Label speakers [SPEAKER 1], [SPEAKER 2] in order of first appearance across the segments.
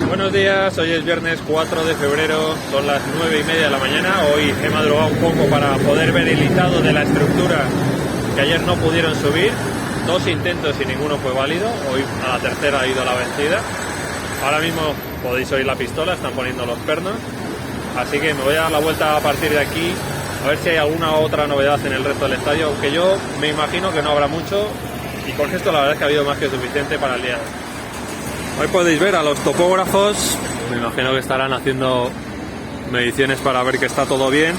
[SPEAKER 1] Buenos días, hoy es viernes 4 de febrero, son las 9:30 de la mañana. Hoy he madrugado un poco para poder ver el izado de la estructura que ayer no pudieron subir. 2 intentos y ninguno fue válido. Hoy a la tercera ha ido la vencida. Ahora mismo podéis oír la pistola, están poniendo los pernos. Así que me voy a dar la vuelta a partir de aquí, a ver si hay alguna otra novedad en el resto del estadio, aunque yo me imagino que no habrá mucho. Y con esto la verdad es que ha habido más que suficiente para el día. Hoy podéis ver a los topógrafos, me imagino que estarán haciendo mediciones para ver que está todo bien,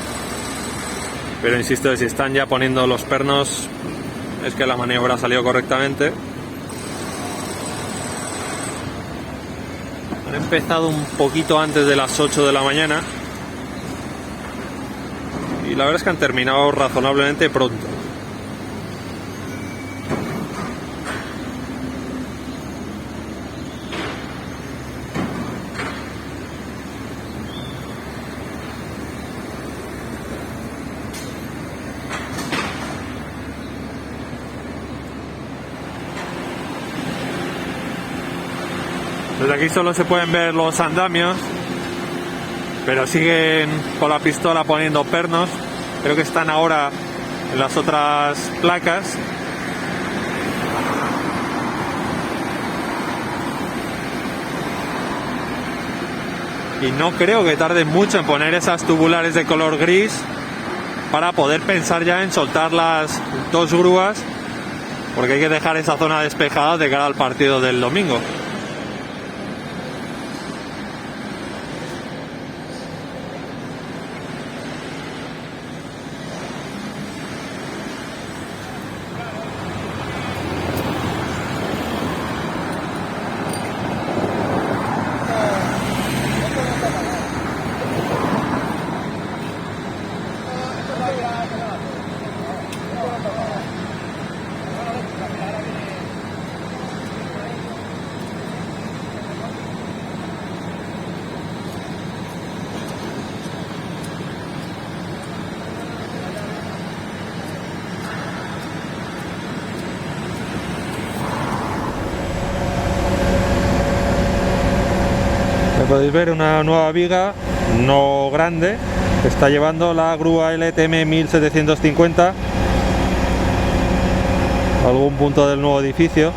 [SPEAKER 1] pero insisto, si están ya poniendo los pernos es que la maniobra ha salido correctamente. Han empezado un poquito antes de las 8 de la mañana y la verdad es que han terminado razonablemente pronto. Desde aquí solo se pueden ver los andamios, pero siguen con la pistola poniendo pernos. Creo que están ahora en las otras placas. Y no creo que tarden mucho en poner esas tubulares de color gris para poder pensar ya en soltar las 2 grúas, porque hay que dejar esa zona despejada de cara al partido del domingo. Podéis ver una nueva viga, no grande, que está llevando la grúa LTM 1750 a algún punto del nuevo edificio.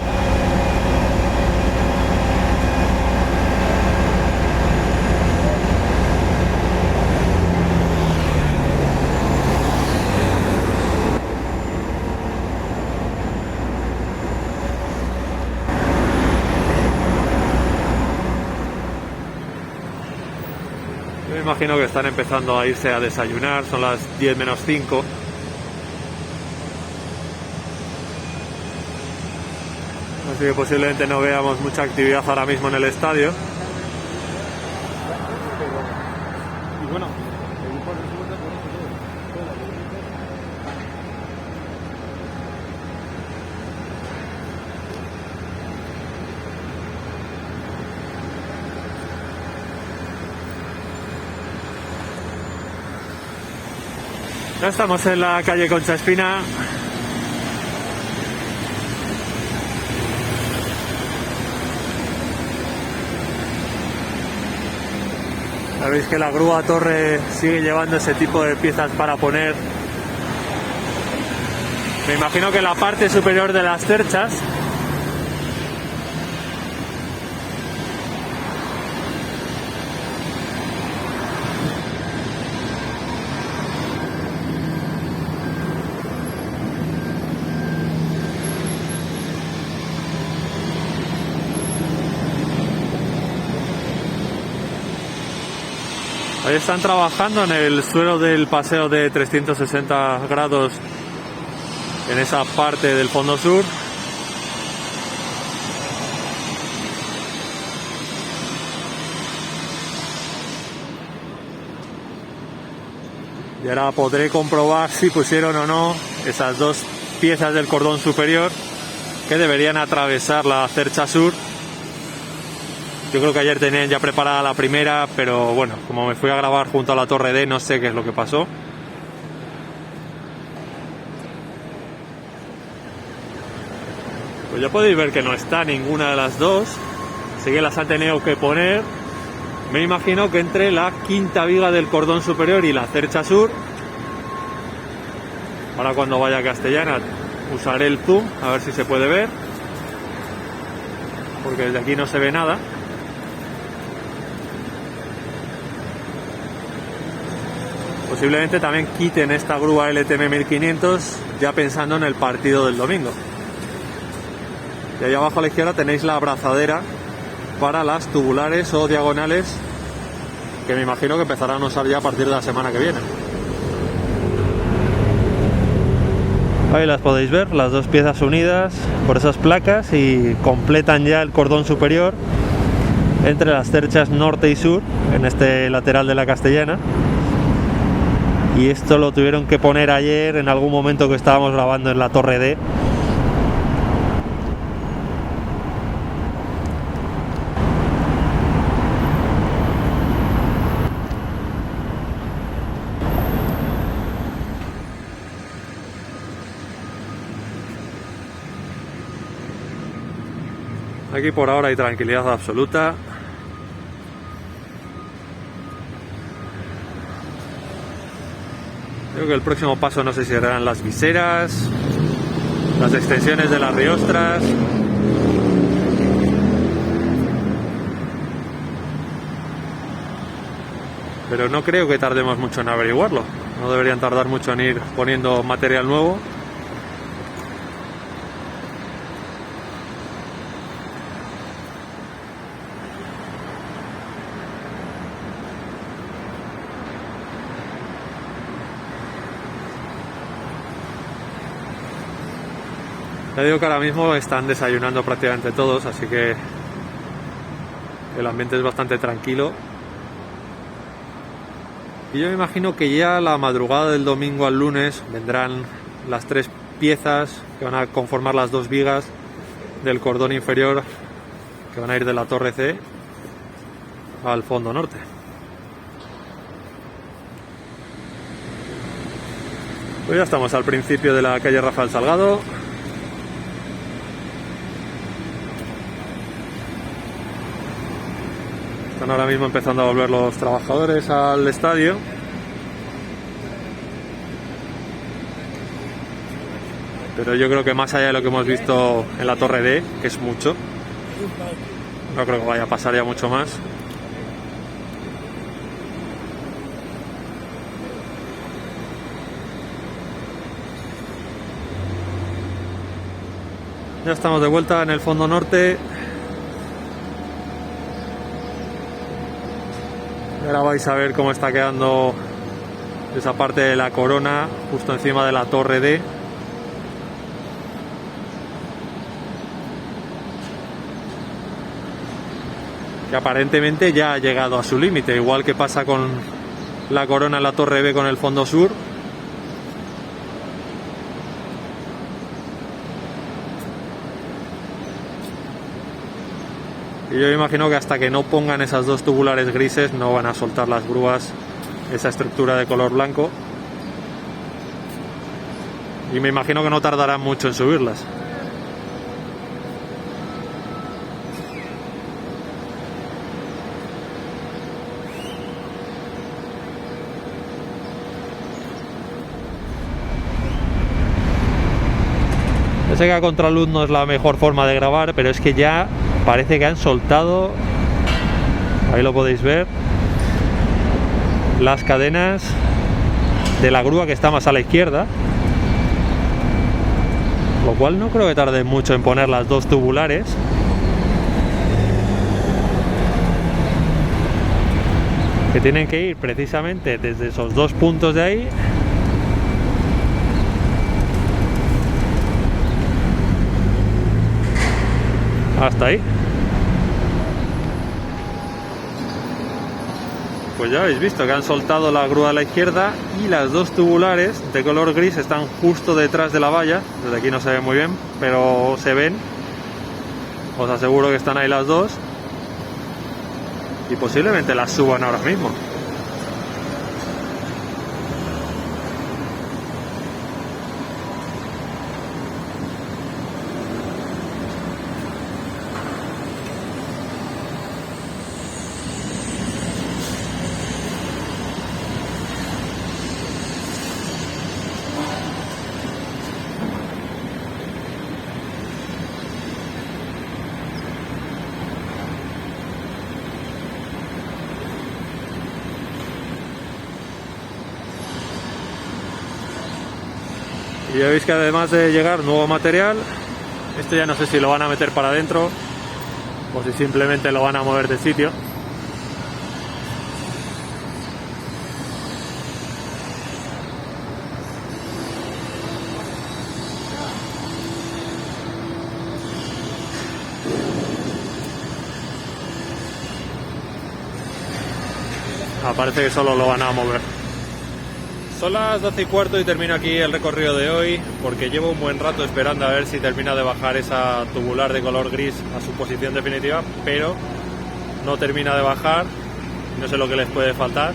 [SPEAKER 1] Me imagino que están empezando a irse a desayunar, son las 10 menos 5. Así que posiblemente no veamos mucha actividad ahora mismo en el estadio. Y bueno, ya estamos en la calle Concha Espina. Sabéis que la grúa torre sigue llevando ese tipo de piezas para poner. Me imagino que la parte superior de las cerchas. Hoy están trabajando en el suelo del paseo de 360 grados en esa parte del fondo sur. Y ahora podré comprobar si pusieron o no esas 2 piezas del cordón superior que deberían atravesar la cercha sur. Yo creo que ayer tenían ya preparada la primera, pero bueno, como me fui a grabar junto a la Torre D, no sé qué es lo que pasó. Pues ya podéis ver que no está ninguna de las dos. así que las han tenido que poner, me imagino que entre la quinta viga del cordón superior y la cercha sur. Ahora cuando vaya a Castellana usaré el zoom a ver si se puede ver, porque desde aquí no se ve nada. Posiblemente también quiten esta grúa LTM 1500 ya pensando en el partido del domingo. Y ahí abajo a la izquierda tenéis la abrazadera para las tubulares o diagonales, que me imagino que empezarán a usar ya a partir de la semana que viene. Ahí las podéis ver, las dos piezas unidas por esas placas y completan ya el cordón superior entre las cerchas norte y sur en este lateral de la Castellana. Y esto lo tuvieron que poner ayer en algún momento que estábamos grabando en la Torre D. Aquí por ahora hay tranquilidad absoluta. Creo que el próximo paso no sé si serán las viseras, las extensiones de las riostras. Pero no creo que tardemos mucho en averiguarlo. No deberían tardar mucho en ir poniendo material nuevo. Ya digo que ahora mismo están desayunando prácticamente todos, así que el ambiente es bastante tranquilo. Y yo me imagino que ya la madrugada del domingo al lunes vendrán las tres piezas que van a conformar las dos vigas del cordón inferior que van a ir de la Torre C al fondo norte. Pues ya estamos al principio de la calle Rafael Salgado. Están ahora mismo empezando a volver los trabajadores al estadio. Pero yo creo que más allá de lo que hemos visto en la Torre D, que es mucho, no creo que vaya a pasar ya mucho más. Ya estamos de vuelta en el fondo norte. Ahora vais a ver cómo está quedando esa parte de la corona justo encima de la Torre D. Que aparentemente ya ha llegado a su límite, igual que pasa con la corona en la Torre B con el fondo sur. Y yo imagino que hasta que no pongan esas dos tubulares grises no van a soltar las grúas esa estructura de color blanco. Y me imagino que no tardarán mucho en subirlas. Yo sé que a contraluz no es la mejor forma de grabar, pero es que ya parece que han soltado, ahí lo podéis ver, las cadenas de la grúa que está más a la izquierda, lo cual no creo que tarde mucho en poner las dos tubulares. Que tienen que ir precisamente desde esos dos puntos de ahí hasta ahí. Pues ya habéis visto que han soltado la grúa a la izquierda y las dos tubulares de color gris están justo detrás de la valla. Desde aquí no se ve muy bien, pero se ven. Os aseguro que están ahí las dos. Y posiblemente las suban ahora mismo. Y ya veis que además de llegar nuevo material, esto ya no sé si lo van a meter para adentro o si simplemente lo van a mover de sitio. Parece que solo lo van a mover. Son las 12:15 y termino aquí el recorrido de hoy, porque llevo un buen rato esperando a ver si termina de bajar esa tubular de color gris a su posición definitiva, pero no termina de bajar. No sé lo que les puede faltar.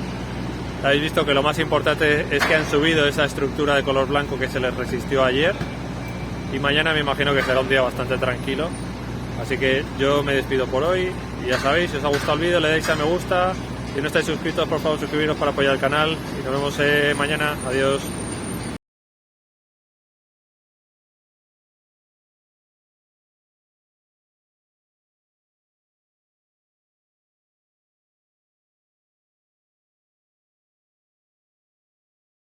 [SPEAKER 1] Habéis visto que lo más importante es que han subido esa estructura de color blanco que se les resistió ayer, y mañana me imagino que será un día bastante tranquilo. Así que yo me despido por hoy, y ya sabéis, si os ha gustado el vídeo le dais a me gusta. Si no estáis suscritos, por favor suscribiros para apoyar el canal y nos vemos mañana. Adiós.